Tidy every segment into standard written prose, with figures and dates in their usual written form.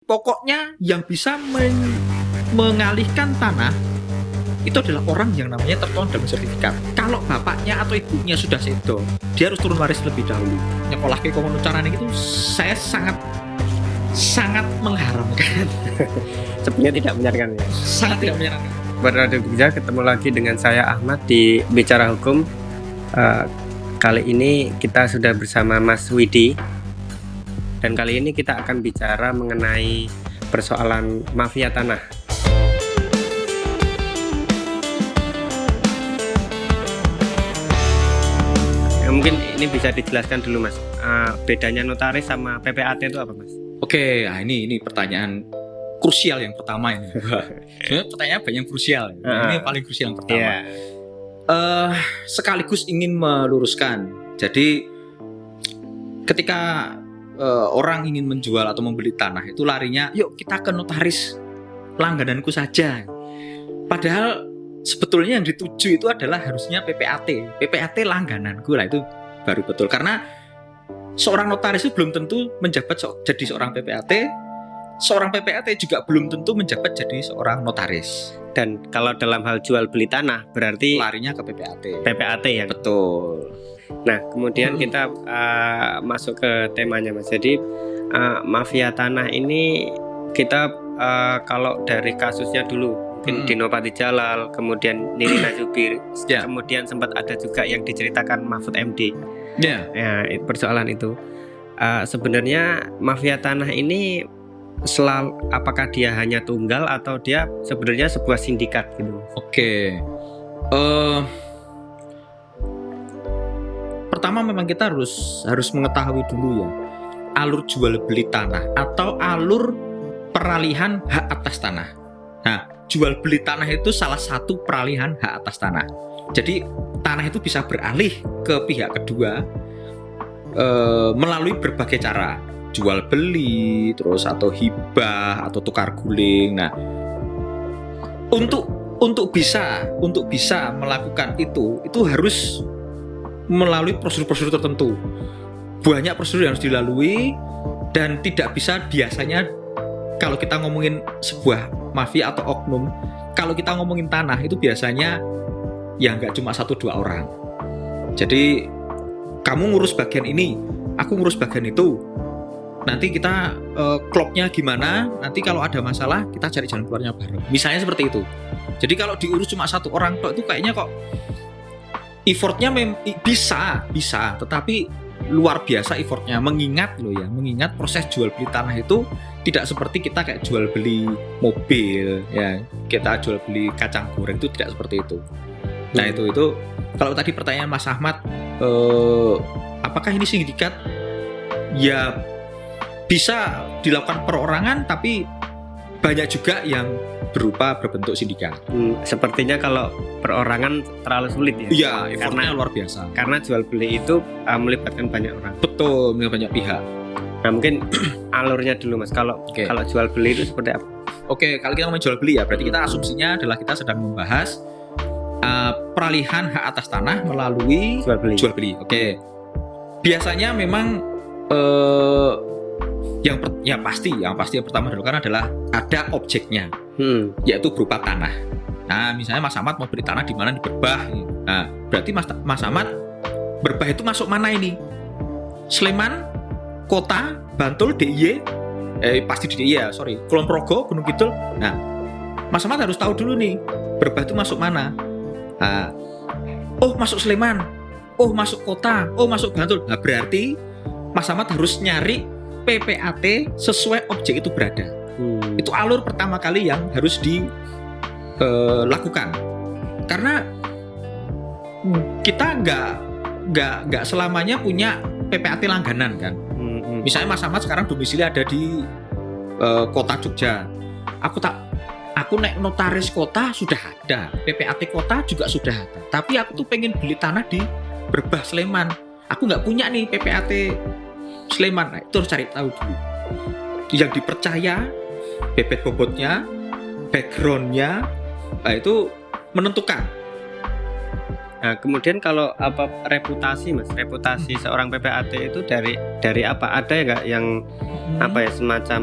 Pokoknya yang bisa mengalihkan tanah itu adalah orang yang namanya tertuang dalam sertifikat. Kalau bapaknya atau ibunya sudah sedo, dia harus turun waris lebih dahulu. Nyekolah ke kono carane itu saya sangat mengharamkan. Sebenarnya tidak menyarankan ya. Sangat tidak menyarankan. Buat Radio Jogja, ketemu lagi dengan saya Ahmad di Bicara Hukum. Kali ini kita sudah bersama Mas Widi. Dan kali ini kita akan bicara mengenai persoalan mafia tanah. Mungkin ini bisa dijelaskan dulu Mas, bedanya notaris sama PPAT itu apa Mas? Oke, nah ini pertanyaan krusial yang pertama ini. Pertanyaan banyak krusial. Ini paling krusial yang pertama. Sekaligus ingin meluruskan. Jadi ketika orang ingin menjual atau membeli tanah itu larinya, yuk kita ke notaris langgananku saja. Padahal sebetulnya yang dituju itu adalah harusnya PPAT langgananku lah, itu baru betul. Karena seorang notaris itu belum tentu menjabat jadi seorang PPAT, seorang PPAT juga belum tentu menjabat jadi seorang notaris. Dan kalau dalam hal jual beli tanah berarti larinya ke PPAT. PPAT ya. Betul. Nah kemudian kita masuk ke temanya Mas. Jadi mafia tanah ini kita kalau dari kasusnya dulu mungkin Dino Patijalal, kemudian Nirina Zubir, kemudian sempat ada juga yang diceritakan Mahfud MD. Ya, persoalan itu sebenarnya mafia tanah ini apakah dia hanya tunggal atau dia sebenarnya sebuah sindikat gitu? Oke. Pertama memang kita harus mengetahui dulu ya alur jual beli tanah atau alur peralihan hak atas tanah. Nah, jual beli tanah itu salah satu peralihan hak atas tanah. Jadi tanah itu bisa beralih ke pihak kedua melalui berbagai cara, jual beli, terus atau hibah atau tukar guling. Nah, untuk bisa melakukan itu harus melalui prosedur-prosedur tertentu. Banyak prosedur yang harus dilalui dan tidak bisa biasanya kalau kita ngomongin sebuah mafia atau oknum, kalau kita ngomongin tanah itu biasanya ya nggak cuma 1-2 orang. Jadi kamu ngurus bagian ini, aku ngurus bagian itu. Nanti kita klopnya gimana, nanti kalau ada masalah kita cari jalan keluarnya bareng. Misalnya seperti itu. Jadi kalau diurus cuma 1 orang itu kayaknya kok effortnya bisa, tetapi luar biasa effortnya. Mengingat proses jual beli tanah itu tidak seperti kita kayak jual beli mobil ya, kita jual beli kacang goreng itu tidak seperti itu. Nah itu kalau tadi pertanyaan Mas Ahmad, apakah ini sindikat? Ya bisa dilakukan perorangan, tapi banyak juga yang berbentuk sindikat. Sepertinya kalau perorangan terlalu sulit ya. Iya, effortnya luar biasa. Karena jual beli itu melibatkan banyak orang. Betul, banyak pihak. Nah mungkin alurnya dulu Mas. Kalau jual beli itu seperti apa? Oke, kalau kita ngomong jual beli ya, berarti kita asumsinya adalah kita sedang membahas peralihan hak atas tanah melalui jual beli. Oke. Biasanya memang yang pasti yang pertama dulu kan adalah ada objeknya, yaitu berupa tanah. Nah, misalnya Mas Ahmad mau beli tanah di mana, di Berbah. Nah, berarti Mas Ahmad Berbah itu masuk mana ini? Sleman, Kota, Bantul, DIY, pasti di DIY ya, Kulon Progo, Gunung Kidul. Nah, Mas Ahmad harus tahu dulu nih, Berbah itu masuk mana? Nah, oh masuk Sleman, oh masuk Kota, oh masuk Bantul. Nah, berarti Mas Ahmad harus nyari PPAT sesuai objek itu berada. Itu alur pertama kali yang harus dilakukan. Karena kita nggak selamanya punya PPAT langganan kan. Misalnya Mas Ahmad sekarang domisili ada di kota Jogja. Aku naik notaris kota sudah ada, PPAT kota juga sudah ada. Tapi aku tuh pengen beli tanah di Berbah Sleman. Aku nggak punya nih PPAT Sleman. Nah, itu harus cari tahu dulu. Yang dipercaya, bebet bobotnya, backgroundnya, nah itu menentukan. Nah, kemudian kalau reputasi Mas, reputasi seorang PPAT itu dari apa? Ada ya nggak yang apa ya semacam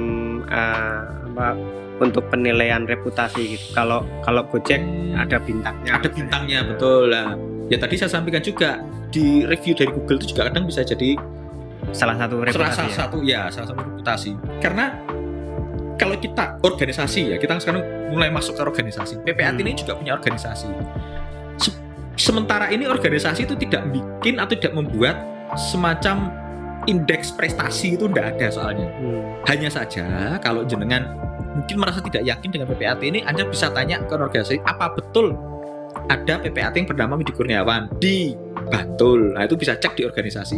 untuk penilaian reputasi gitu. Kalau Gojek ada bintangnya. Ada bintangnya, betul lah. Ya tadi saya sampaikan juga di review dari Google itu juga kadang bisa jadi salah satu reputasi. Salah satu reputasi. Karena kalau kita organisasi ya, kita sekarang mulai masuk ke organisasi. PPAT ini juga punya organisasi. Sementara ini organisasi itu tidak bikin atau tidak membuat semacam indeks prestasi, itu tidak ada soalnya. Hanya saja kalau jenengan mungkin merasa tidak yakin dengan PPAT ini, Anda bisa tanya ke organisasi, apa betul ada PPAT yang bernama Widi Kurniawan di Bantul. Nah, itu bisa cek di organisasi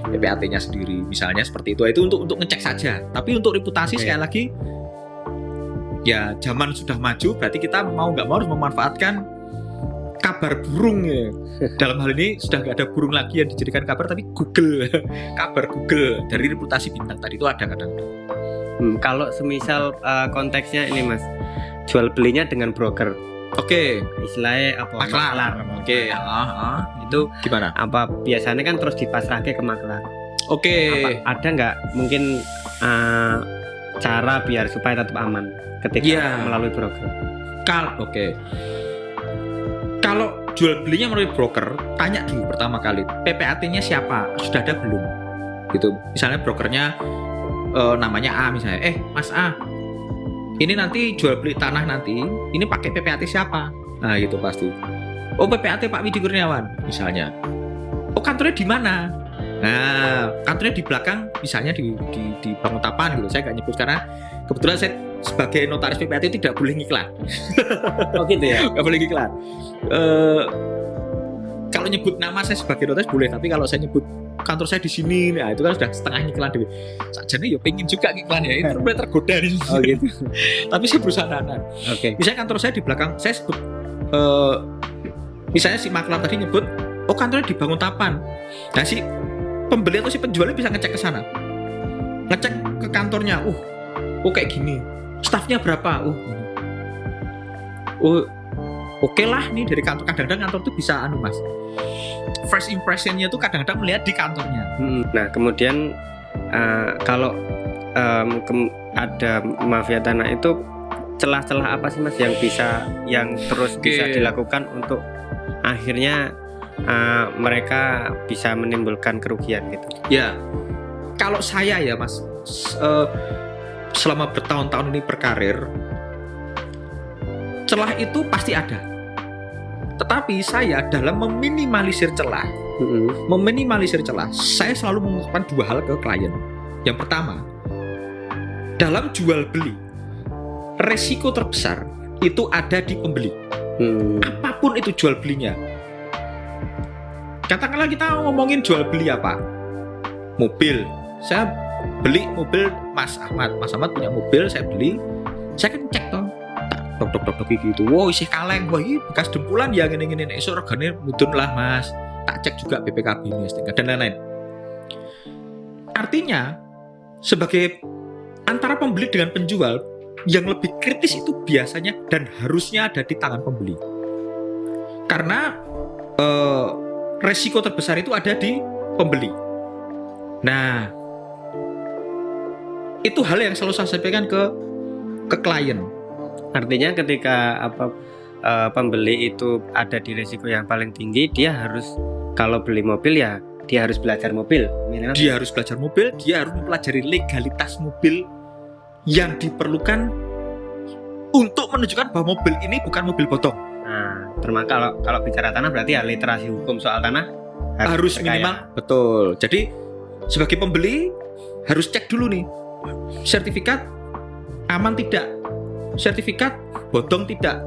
PPAT-nya sendiri. Misalnya seperti itu. Itu untuk ngecek saja. Tapi untuk reputasi sekali lagi, ya zaman sudah maju, berarti kita mau nggak mau harus memanfaatkan kabar burung ya. Dalam hal ini sudah nggak ada burung lagi yang dijadikan kabar, tapi Google. Kabar Google dari reputasi bintang tadi itu ada kadang-kadang. Kalau semisal konteksnya ini Mas, jual belinya dengan broker. Oke. Istilahnya apa? Maklar. Oke. Itu gimana? Apa biasanya kan terus dipasrahke ke maklar. Oke. Ada nggak mungkin cara biar supaya tetap aman ketika melalui broker? Kalau jual belinya melalui broker, tanya dulu pertama kali PPAT-nya siapa, sudah ada belum? Gitu. Misalnya brokernya namanya A misalnya, Mas A, ini nanti jual beli tanah nanti, ini pakai PPAT siapa? Nah gitu pasti. Oh PPAT Pak Widi Kurniawan misalnya. Oh kantornya di mana? Nah kantornya di belakang, misalnya di Banguntapan gitu. Saya nggak nyebut karena kebetulan saya sebagai notaris PPAT tidak boleh ngiklan. Oh gitu ya? Nggak boleh ngiklan. Kalau nyebut nama saya sebagai notaris boleh, tapi kalau saya nyebut kantor saya di sini, nah itu kan sudah setengah ngiklan deh. Sajane ya pengen juga ngiklan ya, itu mulai tergoda nih. Oh gitu. Tapi saya berusaha nahan. Oke. Misalnya kantor saya di belakang, saya sebut misalnya si maklar tadi nyebut, oh kantornya di Banguntapan. Nah si pembeli atau si penjualnya bisa ngecek ke sana, ngecek ke kantornya. Kayak gini. Stafnya berapa? Oke lah nih dari kantor. Kadang-kadang kantor tuh bisa Mas. First impression-nya tuh kadang-kadang melihat di kantornya. Nah, kemudian kalau ada mafia tanah itu celah-celah apa sih Mas yang terus bisa dilakukan untuk akhirnya mereka bisa menimbulkan kerugian gitu? Ya, kalau saya ya Mas, selama bertahun-tahun ini berkarir, celah itu pasti ada. Tetapi saya dalam meminimalisir celah, saya selalu mengungkapkan dua hal ke klien. Yang pertama, dalam jual beli, resiko terbesar itu ada di pembeli. Apapun itu jual belinya. Katakanlah kita ngomongin jual beli apa? Mobil. Saya beli mobil Mas Ahmad punya mobil, saya beli, saya kan cek toh, dok gitu, wow isi kaleng, wah ini bekas dempulan ya gini esok regane mudun lah Mas, tak cek juga BPKB ini dan lain-lain. Artinya sebagai antara pembeli dengan penjual, yang lebih kritis itu biasanya dan harusnya ada di tangan pembeli, karena resiko terbesar itu ada di pembeli. Nah, itu hal yang selalu saya sampaikan ke klien. Artinya ketika pembeli itu ada di risiko yang paling tinggi, dia harus, kalau beli mobil ya dia harus belajar mobil. Dia harus belajar mobil, dia harus mempelajari legalitas mobil yang diperlukan untuk menunjukkan bahwa mobil ini bukan mobil bodong. Nah, termasuk kalau bicara tanah berarti ya literasi hukum soal tanah harus minimal. Betul. Jadi sebagai pembeli harus cek dulu nih, sertifikat aman tidak, sertifikat bodong tidak,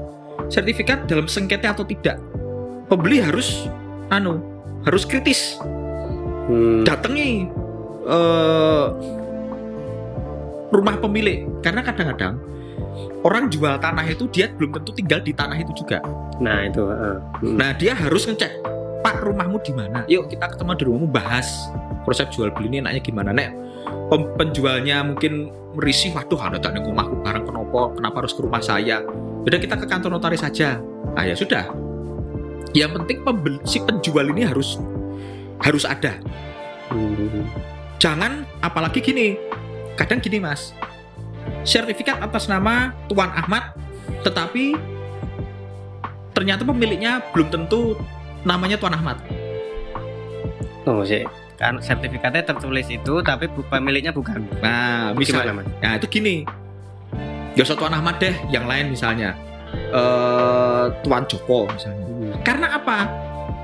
sertifikat dalam sengketa atau tidak. Pembeli harus kritis. Datangi rumah pemilik, karena kadang-kadang orang jual tanah itu dia belum tentu tinggal di tanah itu juga. Nah itu. Nah dia harus ngecek, Pak rumahmu di mana? Yuk kita ketemu di rumahmu, bahas proses jual beli ini enaknya gimana. Nek penjualnya mungkin merisih, waduh ada tak neng rumahku barang kenapa harus ke rumah saya? Udah kita ke kantor notaris saja. Nah ya sudah. Yang penting si penjual ini harus ada. Jangan, apalagi gini, kadang gini Mas, sertifikat atas nama Tuan Ahmad, tetapi ternyata pemiliknya belum tentu namanya Tuan Ahmad. Oh sih, kan sertifikatnya tertulis itu, tapi pemiliknya bukan. Nah, misalnya, nah itu gini, ya Tuan Ahmad deh, yang lain misalnya Tuan Joko misalnya. Karena apa?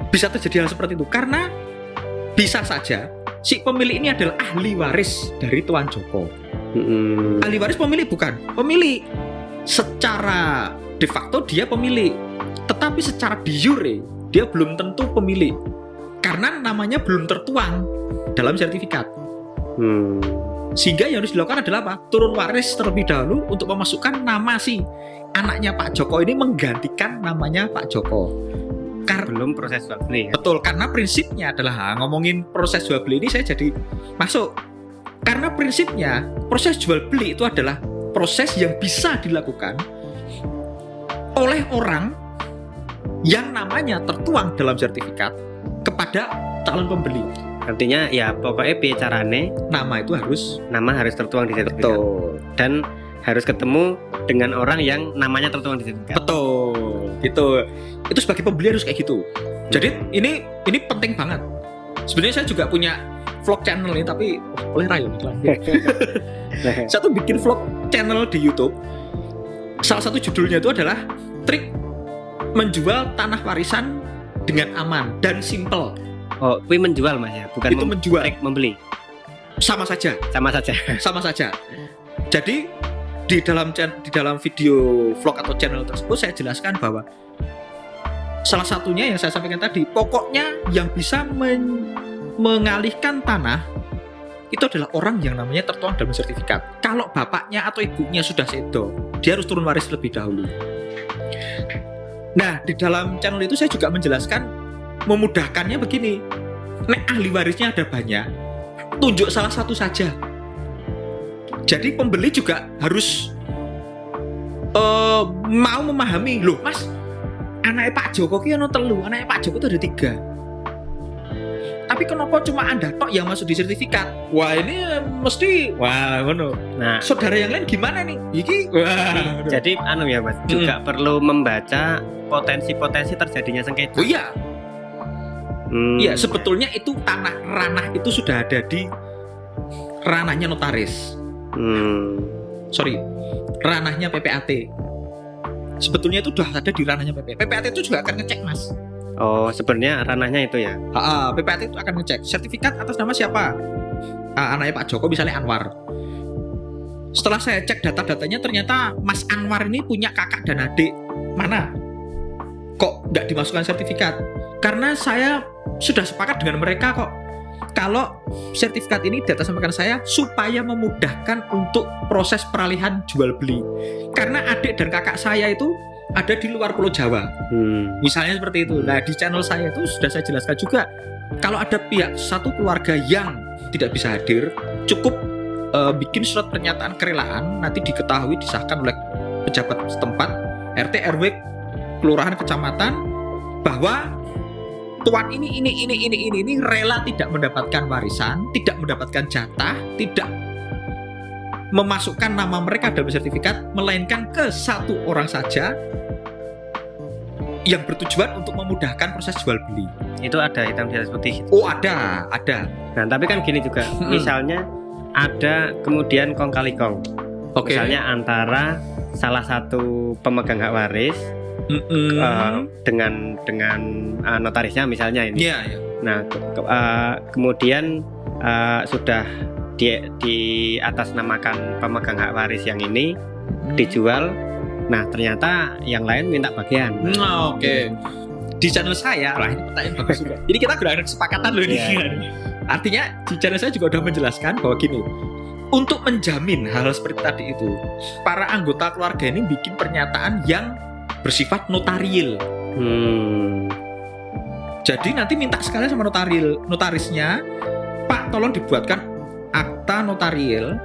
Bisa terjadi hal seperti itu karena bisa saja si pemilik ini adalah ahli waris dari Tuan Joko. Ahli waris pemilik bukan pemilik. Secara de facto dia pemilik, tetapi secara de jure dia belum tentu pemilik karena namanya belum tertuang dalam sertifikat. Sehingga yang harus dilakukan adalah apa? Turun waris terlebih dahulu untuk memasukkan nama si anaknya Pak Joko ini menggantikan namanya Pak Joko. Belum proses jual beli. Betul, karena prinsipnya adalah ngomongin proses jual beli ini saya jadi masuk. Karena prinsipnya proses jual beli itu adalah proses yang bisa dilakukan oleh orang yang namanya tertuang dalam sertifikat kepada calon pembeli. Artinya ya pokoknya piye carane nama harus tertuang di sertifikat. Betul. Dan harus ketemu dengan orang yang namanya tertuang di sertifikat. Betul. Gitu. Itu sebagai pembeli harus kayak gitu. Jadi ini penting banget. Sebenarnya saya juga punya vlog channel ini tapi oleh Rayo iklan. Saya tuh bikin vlog channel di YouTube. Salah satu judulnya itu adalah trik menjual tanah warisan dengan aman dan simple. Oh, itu menjual Mas ya, bukan itu menjual. Trik membeli. Sama saja. Sama saja. Jadi di dalam video vlog atau channel tersebut saya jelaskan bahwa salah satunya yang saya sampaikan tadi, pokoknya yang bisa mengalihkan tanah itu adalah orang yang namanya tertuang dalam sertifikat. Kalau bapaknya atau ibunya sudah sedo, dia harus turun waris lebih dahulu. Nah, di dalam channel itu saya juga menjelaskan memudahkannya begini. Nek ahli warisnya ada banyak, tunjuk salah satu saja. Jadi pembeli juga harus mau memahami, loh Mas, anaknya Pak Joko ki ono 3, anaknya Pak Joko itu ada 3. Tapi kenapa cuma Anda tok yang masuk di sertifikat? Wah, ini mesti ngono. Nah, saudara yang lain gimana nih? Iki jadi ya Mas, juga perlu membaca potensi-potensi terjadinya sengketa. Oh iya. Iya, sebetulnya itu ranah itu sudah ada di ranahnya notaris. Ranahnya PPAT. Sebetulnya itu sudah ada di ranahnya PPAT. PPAT itu juga akan ngecek Mas. Oh, sebenarnya ranahnya itu ya. PPAT itu akan ngecek sertifikat atas nama siapa. Anaknya Pak Joko misalnya Anwar. Setelah saya cek data-datanya, ternyata Mas Anwar ini punya kakak dan adik. Mana? Kok nggak dimasukkan sertifikat? Karena saya sudah sepakat dengan mereka kok. Kalau sertifikat ini data sampaikan saya supaya memudahkan untuk proses peralihan jual beli. Karena adik dan kakak saya itu ada di luar Pulau Jawa. Misalnya seperti itu. Nah, di channel saya itu sudah saya jelaskan juga. Kalau ada pihak satu keluarga yang tidak bisa hadir, cukup bikin surat pernyataan kerelaan, nanti diketahui disahkan oleh pejabat setempat, RT, RW, kelurahan, kecamatan, bahwa tuan ini rela tidak mendapatkan warisan, tidak mendapatkan jatah, tidak memasukkan nama mereka dalam sertifikat, melainkan ke satu orang saja yang bertujuan untuk memudahkan proses jual beli. Itu ada hitam di atas putih. Oh, ada. Nah, tapi kan gini juga, misalnya ada kemudian kong kali kong. Misalnya antara salah satu pemegang hak waris dengan notarisnya misalnya ini. Yeah. Nah, kemudian sudah di atas namakan pemegang hak waris yang ini dijual. Nah, ternyata yang lain minta bagian. Oke. Di channel saya, ini pertanyaan bagus juga. Jadi kita sudah ada kesepakatan loh ini. Artinya di channel saya juga sudah menjelaskan bahwa gini, untuk menjamin hal seperti tadi itu, para anggota keluarga ini bikin pernyataan yang bersifat notarial. Jadi nanti minta sekalian sama notarisnya, Pak, tolong dibuatkan akta notarial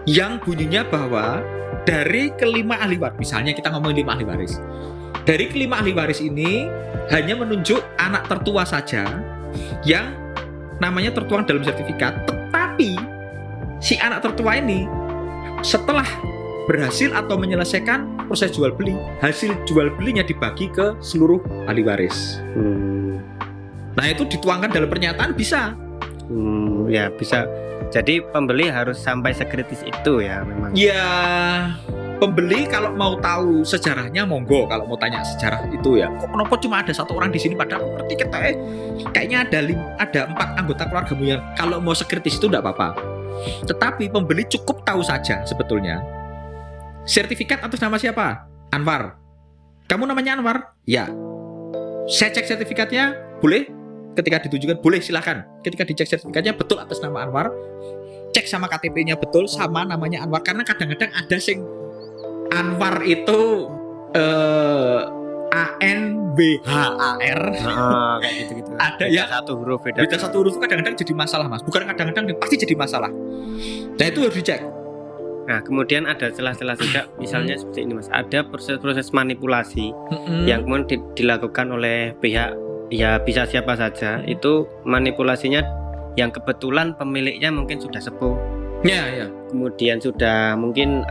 yang bunyinya bahwa dari kelima ahli waris, misalnya kita ngomongin 5 ahli waris. Dari kelima ahli waris ini hanya menunjuk anak tertua saja yang namanya tertuang dalam sertifikat, tetapi si anak tertua ini setelah berhasil atau menyelesaikan proses jual beli, hasil jual belinya dibagi ke seluruh ahli waris. Nah, itu dituangkan dalam pernyataan bisa. Ya bisa. Jadi pembeli harus sampai sekritis itu ya memang. Ya, pembeli kalau mau tahu sejarahnya monggo, kalau mau tanya sejarah itu ya. Kok kenapa cuma ada 1 orang di sini padahal berarti kayaknya ada 4 anggota keluargamu yang kalau mau sekritis itu enggak apa-apa. Tetapi pembeli cukup tahu saja sebetulnya. Sertifikat atas nama siapa? Anwar. Kamu namanya Anwar? Ya. Saya cek sertifikatnya, boleh? Ketika ditujukan, boleh, silakan. Ketika dicek sertifikatnya betul atas nama Anwar, cek sama KTP-nya betul sama namanya Anwar. Karena kadang-kadang ada sing Anwar itu ANWHAR. Kayak gitu-gitu. Ada ya, satu huruf beda. Beda 1 huruf itu kadang-kadang jadi masalah, Mas. Bukan kadang-kadang, pasti jadi masalah. Nah, itu harus dicek. Nah, kemudian ada celah-celah juga, misalnya seperti ini, Mas. Ada proses-proses manipulasi yang kemudian dilakukan oleh pihak, ya bisa siapa saja. Itu manipulasinya yang kebetulan pemiliknya mungkin sudah sepuh. Ya. Kemudian sudah mungkin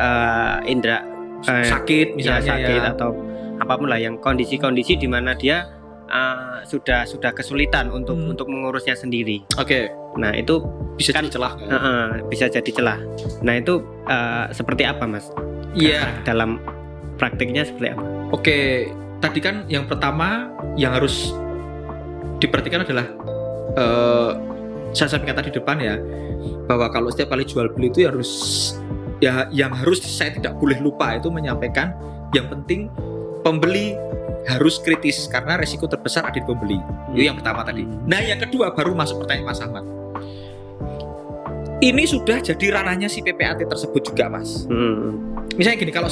indera sakit misalnya sakit ya. Atau apapun lah, yang kondisi-kondisi di mana dia sudah kesulitan untuk mengurusnya sendiri. Oke. Nah, itu Bisa kan jadi celah. bisa jadi celah. Nah, itu seperti apa, Mas? Iya. Dalam praktiknya seperti apa? Oke, tadi kan yang pertama yang harus diperhatikan adalah saya sampaikan tadi depan ya, bahwa kalau setiap kali jual beli itu harus ya, yang harus saya tidak boleh lupa itu menyampaikan yang penting pembeli harus kritis karena resiko terbesar ada di pembeli. Itu yang pertama tadi. Nah, yang kedua baru masuk pertanyaan Mas Ahmad. Ini sudah jadi ranahnya si PPAT tersebut juga, Mas. Misalnya gini, kalau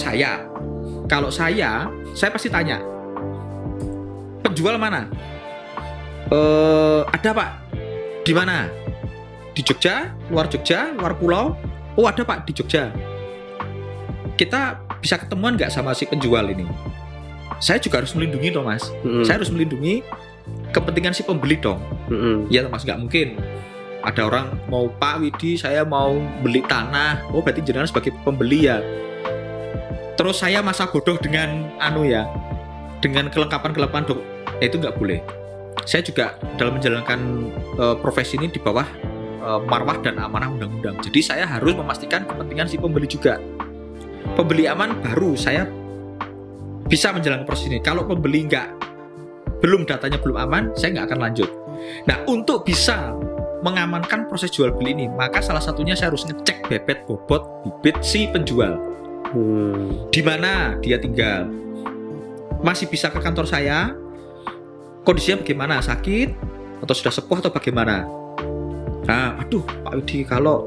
saya pasti tanya, penjual mana? Ada, Pak. Di mana? Di Jogja, luar pulau. Oh, ada, Pak, di Jogja. Kita bisa ketemuan nggak sama si penjual ini? Saya juga harus melindungi dong, Mas. Saya harus melindungi kepentingan si pembeli dong. Ya, Mas, nggak mungkin ada orang mau, Pak Widi, saya mau beli tanah. Oh, berarti jenengan sebagai pembeli ya. Terus saya masa bodoh dengan dengan kelengkapan dong. Itu nggak boleh. Saya juga dalam menjalankan profesi ini di bawah marwah dan amanah undang-undang. Jadi saya harus memastikan kepentingan si pembeli juga. Pembeli aman, baru saya bisa menjalankan proses ini. Kalau pembeli datanya belum aman, saya nggak akan lanjut. Nah, untuk bisa mengamankan proses jual beli ini, maka salah satunya saya harus ngecek bebet bobot bibit si penjual. Di mana dia tinggal, masih bisa ke kantor saya, kondisinya bagaimana, sakit atau sudah sepuh atau bagaimana. Nah, aduh Pak Widi, kalau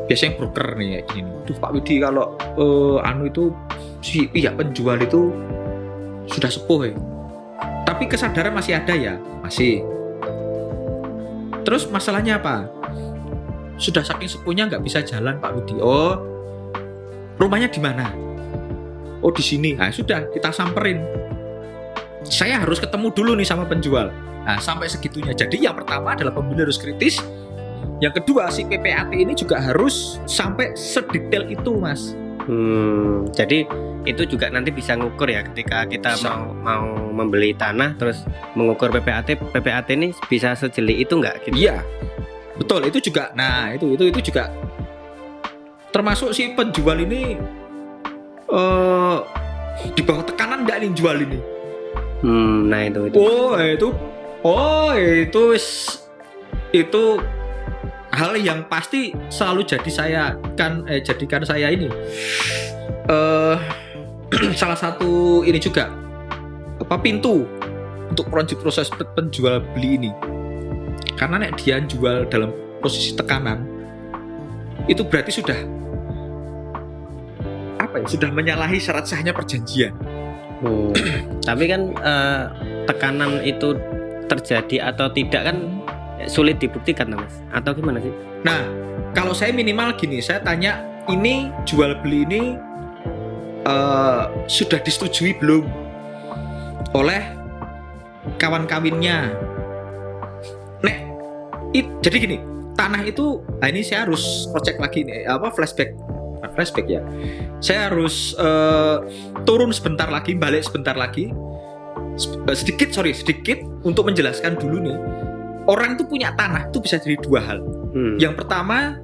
biasanya broker nih kayak gini, aduh Pak Widi, kalau itu si pihak penjual itu sudah sepuh ya, tapi kesadaran masih ada ya, masih. Terus masalahnya apa? Sudah saking sepuhnya nggak bisa jalan, Pak Widi. Oh, rumahnya di mana? Oh, di sini. Nah, sudah kita samperin. Saya harus ketemu dulu nih sama penjual. Nah, sampai segitunya. Jadi yang pertama adalah pembeli harus kritis. Yang kedua, si PPAT ini juga harus sampai sedetail itu, Mas. Jadi itu juga nanti bisa ngukur ya, ketika kita mau membeli tanah terus mengukur PPAT ini bisa sejeli itu nggak gitu? Iya, betul, itu juga. Nah, itu juga termasuk si penjual ini di bawah tekanan nggak nih jual ini. Nah itu. Itu hal yang pasti selalu jadikan saya ini salah satu ini juga pintu untuk proses penjual beli ini. Karena nek dia jual dalam posisi tekanan, itu berarti sudah menyalahi syarat sahnya perjanjian. Tapi kan tekanan itu terjadi atau tidak kan sulit dibuktikan, Mas, atau gimana sih? Nah, kalau saya minimal gini, saya tanya, ini jual beli ini sudah disetujui belum oleh kawan kawinnya. Jadi gini, tanah itu, ini saya harus cek lagi nih, flashback ya. Saya harus turun sebentar lagi, balik sebentar lagi, sedikit untuk menjelaskan dulu nih. Orang itu punya tanah itu bisa jadi dua hal. Yang pertama,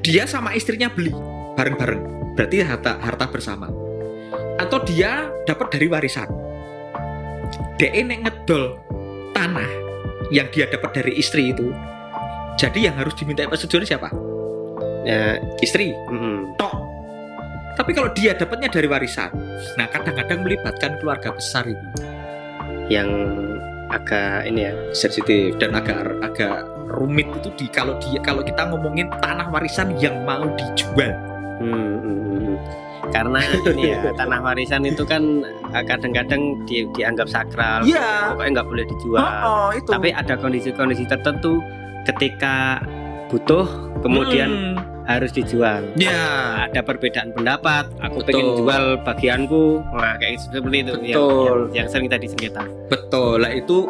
dia sama istrinya beli bareng-bareng, berarti harta bersama. Atau dia dapat dari warisan. DE nek ngedol tanah yang dia dapat dari istri itu. Jadi yang harus diminta persetujuan siapa? Ya, istri. Tok. Tapi kalau dia dapatnya dari warisan, nah kadang-kadang melibatkan keluarga besar ini yang agak ini ya, sensitif dan agak rumit itu kalau kita ngomongin tanah warisan yang mau dijual. Karena ini ya, tanah warisan itu kan kadang-kadang dianggap sakral, pokoknya nggak boleh dijual. Itu. Tapi ada kondisi-kondisi tertentu ketika butuh kemudian harus dijual. Ada perbedaan pendapat, aku pengen jual bagianku, nah kayak seperti itu. Yang sering tadi sengketa. Betul lah, itu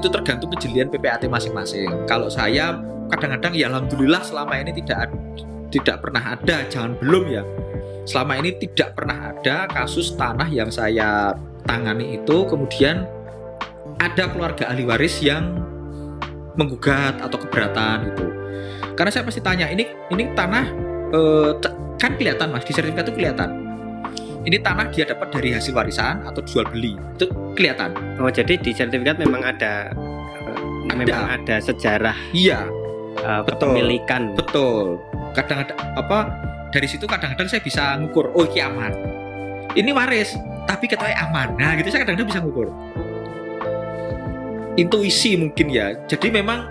tergantung kejelian PPAT masing-masing. Kalau saya kadang-kadang ya alhamdulillah selama ini tidak pernah ada, belum ya. Selama ini tidak pernah ada kasus tanah yang saya tangani itu kemudian ada keluarga ahli waris yang menggugat atau keberatan gitu. Karena saya pasti tanya, ini tanah kan kelihatan Mas, di sertifikat itu kelihatan. Ini tanah dia dapat dari hasil warisan atau jual beli, itu kelihatan. Oh, jadi di sertifikat memang ada sejarah. Iya. Kepemilikan. Betul. Kadang-kadang dari situ kadang-kadang saya bisa ngukur, oh ini aman. Ini waris, tapi katanya aman. Nah, gitu saya kadang-kadang bisa ngukur. Intuisi mungkin ya. Jadi memang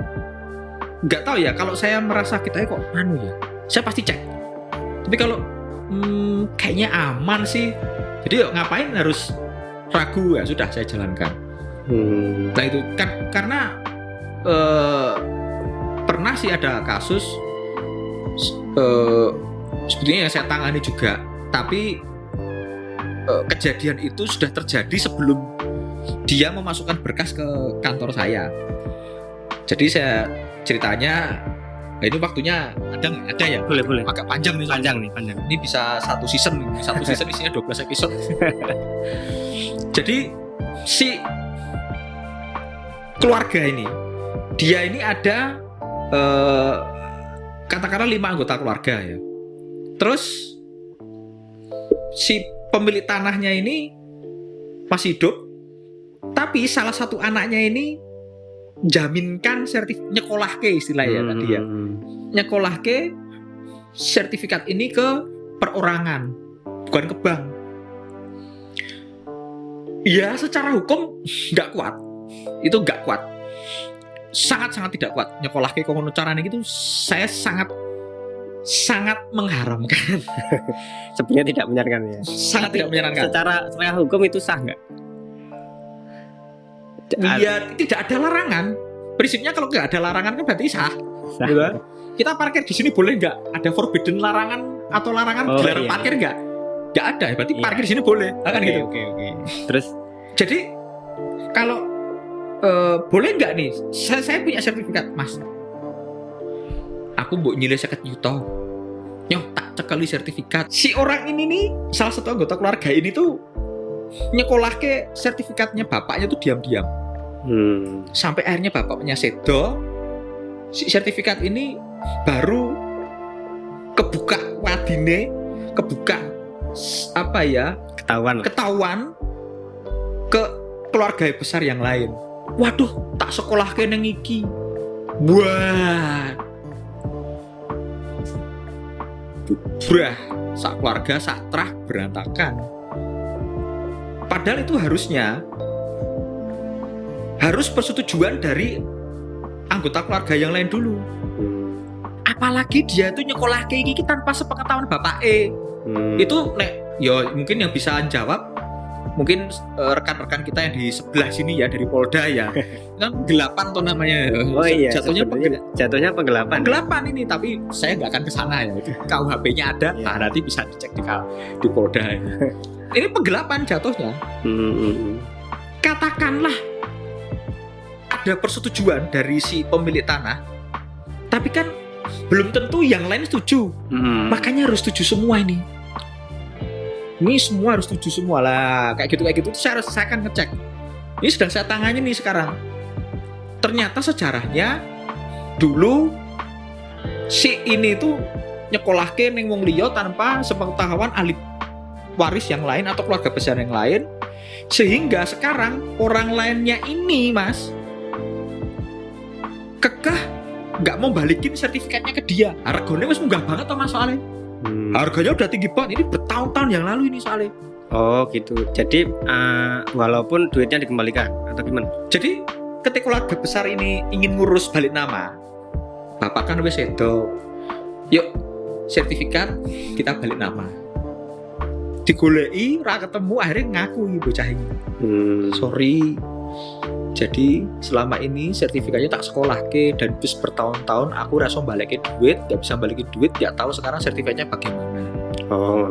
nggak tahu ya, kalau saya merasa kita kok ya, saya pasti cek. Tapi kalau kayaknya aman sih, jadi ngapain harus ragu, ya sudah saya jalankan. Nah itu kan karena pernah sih ada kasus sebetulnya yang saya tangani juga, tapi kejadian itu sudah terjadi sebelum dia memasukkan berkas ke kantor saya. Jadi saya ceritanya, ini waktunya ada ya? Boleh. Agak panjang nih. Panjang. Ini bisa satu season isinya 12 episode. Jadi si keluarga ini, dia ini ada katakanlah 5 anggota keluarga ya. Terus si pemilik tanahnya ini masih hidup, tapi salah satu anaknya ini jaminkan nyekolahke istilahnya tadi ya. Nyekolahke sertifikat ini ke perorangan, bukan ke bank. Ya secara hukum nggak kuat. Itu nggak kuat. Sangat-sangat tidak kuat. Nyekolahke kono carane gitu, saya sangat mengharamkan. Sebenarnya tidak menyarankan ya. Sangat tidak menyarankan. Secara hukum itu sah nggak? Iya, tidak ada larangan. Prinsipnya kalau nggak ada larangan kan berarti sah. Gitu. Kita parkir di sini boleh nggak? Ada forbidden larangan atau larangan dilarang parkir nggak? Nggak ada. Berarti parkir di sini boleh. Kan gitu. Oke. Terus, jadi kalau boleh nggak nih? Saya punya sertifikat, Mas. Aku mbok nyilih 50 juta. Nyoh tak cekali sertifikat. Si orang ini nih, salah satu anggota keluarga ini tuh nyekolahke sertifikatnya bapaknya tuh diam-diam. Sampai akhirnya bapaknya sedo, si sertifikat ini baru kebuka wadine, ketahuan ke keluarga besar yang lain. Waduh, tak sekolahke nang iki. Wah. Brah, sak keluarga sak trah berantakan. Padahal itu harus persetujuan dari anggota keluarga yang lain dulu. Apalagi dia tuh nyekolahke iki tanpa sepengetahuan bapake. Itu nek ya mungkin yang bisa jawab mungkin rekan-rekan kita yang di sebelah sini ya dari Polda ya kan penggelapan tuh namanya. Oh iya, jatuhnya jatuhnya penggelapan. penggelapan ini, tapi saya nggak akan ke sana ya. KUHP-nya ada, Iya. nah nanti bisa dicek di Polda ya. Ini penggelapan jatuhnya. Katakanlah ada persetujuan dari si pemilik tanah, tapi kan belum tentu yang lain setuju. Makanya harus setuju semua ini. Ini semua harus setuju semua lah. Kayak gitu. Saya akan ngecek. Ini sedang saya tangani nih sekarang. Ternyata sejarahnya dulu si ini tuh nyekolahke ning wong liya tanpa sepengetahuan ahli waris yang lain atau keluarga besar yang lain, sehingga sekarang orang lainnya ini Mas kekeh nggak mau balikin sertifikatnya ke dia. Harganya wis munggah banget toh Mas soalnya. Harganya udah tinggi banget, ini bertahun-tahun yang lalu ini soalnya. Oh gitu. Jadi walaupun duitnya dikembalikan atau gimana? Jadi ketika keluarga besar ini ingin ngurus balik nama, bapak kan wis sedo, yuk sertifikat kita balik nama. Digoleki ra ketemu, akhirnya ngaku iki bocah ini. Sorry. Jadi selama ini sertifikatnya tak sekolahke dan bis bertahun-tahun aku rasa balikin duit, gak bisa balikin duit, gak tahu sekarang sertifikatnya bagaimana. Oh.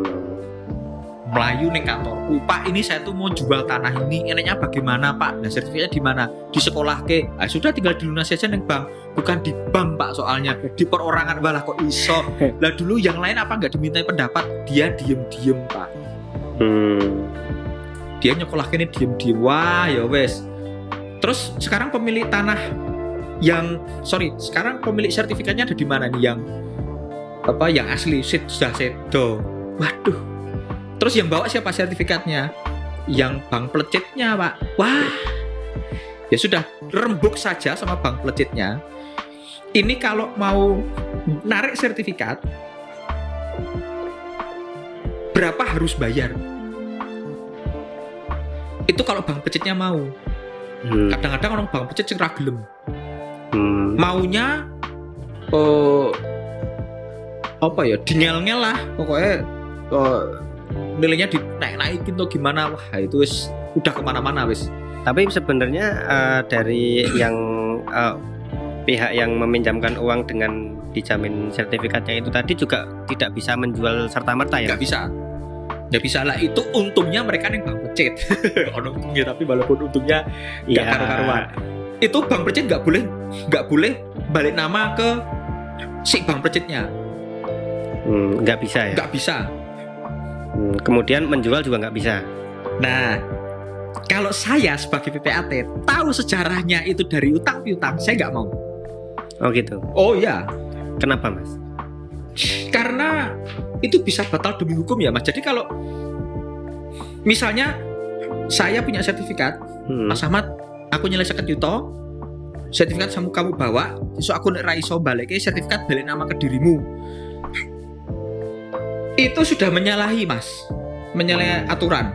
Melayu ning kantorku, Pak ini saya tuh mau jual tanah ini, enaknya bagaimana Pak? Nah sertifikatnya di mana? Di sekolahke. Sudah tinggal dilunasi aja ning bank, bukan di bank Pak soalnya, di perorangan. Walah kok iso. Lah dulu yang lain apa nggak dimintai pendapat? Dia diem Pak. Dia nyekolahke ini diem. Wah ya wes. Terus sekarang pemilik tanah sekarang pemilik sertifikatnya ada di mana nih yang asli sudah sedo. Waduh. Terus yang bawa siapa sertifikatnya? Yang bank pelecitnya, Pak. Wah. Ya sudah, rembuk saja sama bank pelecitnya. Ini kalau mau narik sertifikat berapa harus bayar? Itu kalau bank pelecitnya mau. Kadang-kadang orang bang pecet sing ra gelem. Maunya dingel-ngel lah pokoknya, nilainya dinaik-naikin tuh gimana. Wah itu wis udah kemana-mana wis. Tapi sebenarnya dari yang pihak yang meminjamkan uang dengan dijamin sertifikatnya itu tadi juga tidak bisa menjual serta-merta ya? Nggak bisa lah, itu untungnya mereka yang bank pecet. Untungnya, tapi walaupun untungnya nggak karu-karuan. Itu bank pecet nggak boleh balik nama ke si bank pecetnya. Nggak bisa ya? Nggak bisa. Kemudian menjual juga nggak bisa. Nah, kalau saya sebagai PPAT tahu sejarahnya itu dari utang piutang, saya nggak mau. Oh gitu. Oh ya. Kenapa Mas? Karena itu bisa batal demi hukum ya Mas. Jadi kalau misalnya saya punya sertifikat, Mas Ahmad, aku nyelesaikan yuto, sertifikat kamu bawa, so aku nek ra iso balike sertifikat balik nama ke dirimu. Itu sudah menyalahi Mas, menyalahi aturan.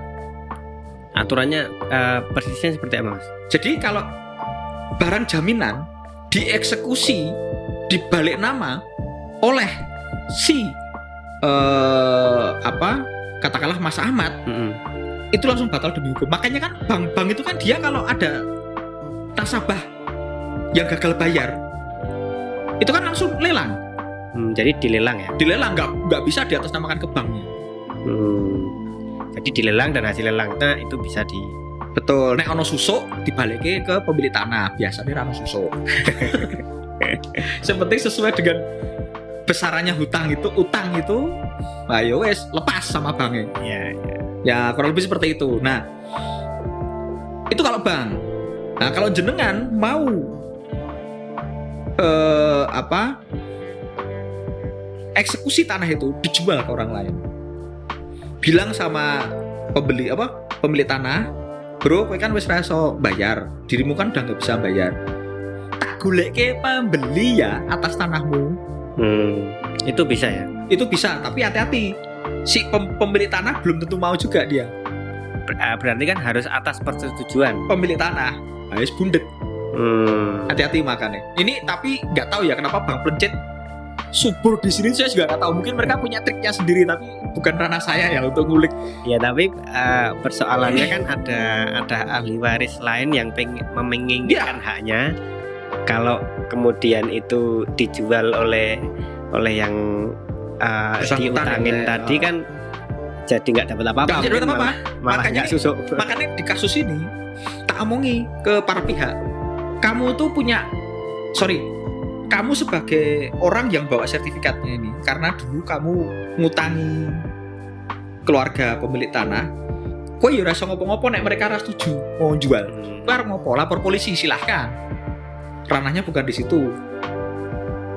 Aturannya persisnya seperti apa Mas? Jadi kalau barang jaminan dieksekusi dibalik nama oleh si katakanlah Mas Ahmad, itu langsung batal demi hukum. Makanya kan bank itu kan dia kalau ada nasabah yang gagal bayar, itu kan langsung lelang. Jadi dilelang ya? Dilelang, nggak bisa diatasnamakan ke banknya. Jadi dilelang dan hasil lelang itu bisa di. Betul. Nek ono susuk dibalikke ke pemilik tanah. Biasanya ono susuk. Sepenting sesuai dengan besarannya utang itu, ayo wes lepas sama banknya. Ya kurang lebih seperti itu. Nah, itu kalau bank. Nah, kalau jenengan mau eksekusi tanah itu dijual ke orang lain, bilang sama pemilik tanah, bro, kowe kan wis ra iso bayar, dirimu kan udah nggak bisa bayar, tak goleke pembeli ya atas tanahmu. Itu bisa ya? Itu bisa, tapi hati-hati. Si pemilik tanah belum tentu mau juga dia. Berarti kan harus atas persetujuan pemilik tanah. Harus bundet. Hati-hati makanya. Ini tapi nggak tahu ya kenapa Bank Pelecet subur di sini saya juga nggak tahu. Mungkin mereka punya triknya sendiri, tapi bukan ranah saya ya untuk ngulik. Ya tapi persoalannya kan ada ahli waris lain yang menginginkan haknya. Kalau kemudian itu dijual oleh yang diutangin tadi kan jadi nggak dapat apa-apa. Nggak dapat apa-apa. Malah nggak susuk. Makanya di kasus ini tak omongi ke para pihak. Kamu tuh kamu sebagai orang yang bawa sertifikatnya ini, karena dulu kamu ngutangi keluarga pemilik tanah, kok ya rasa ngopo-ngopo nek mereka ora setuju mau jual. Bar ngopo, lapor polisi silahkan. Ranahnya bukan di situ.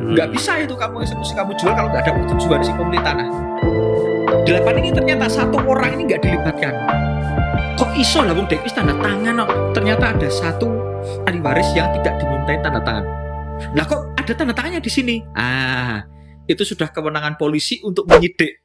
Nggak bisa itu kamu eksekusi, kamu jual kalau nggak ada persetujuan si pemilik tanah. Di lapangan ini ternyata satu orang ini nggak dilibatkan. Kok iso lah wong dek wis tanda tangan kok. Ternyata ada satu ahli waris yang tidak dimintai tanda tangan. Lah kok ada tanda tangannya di sini? Itu sudah kewenangan polisi untuk menyidik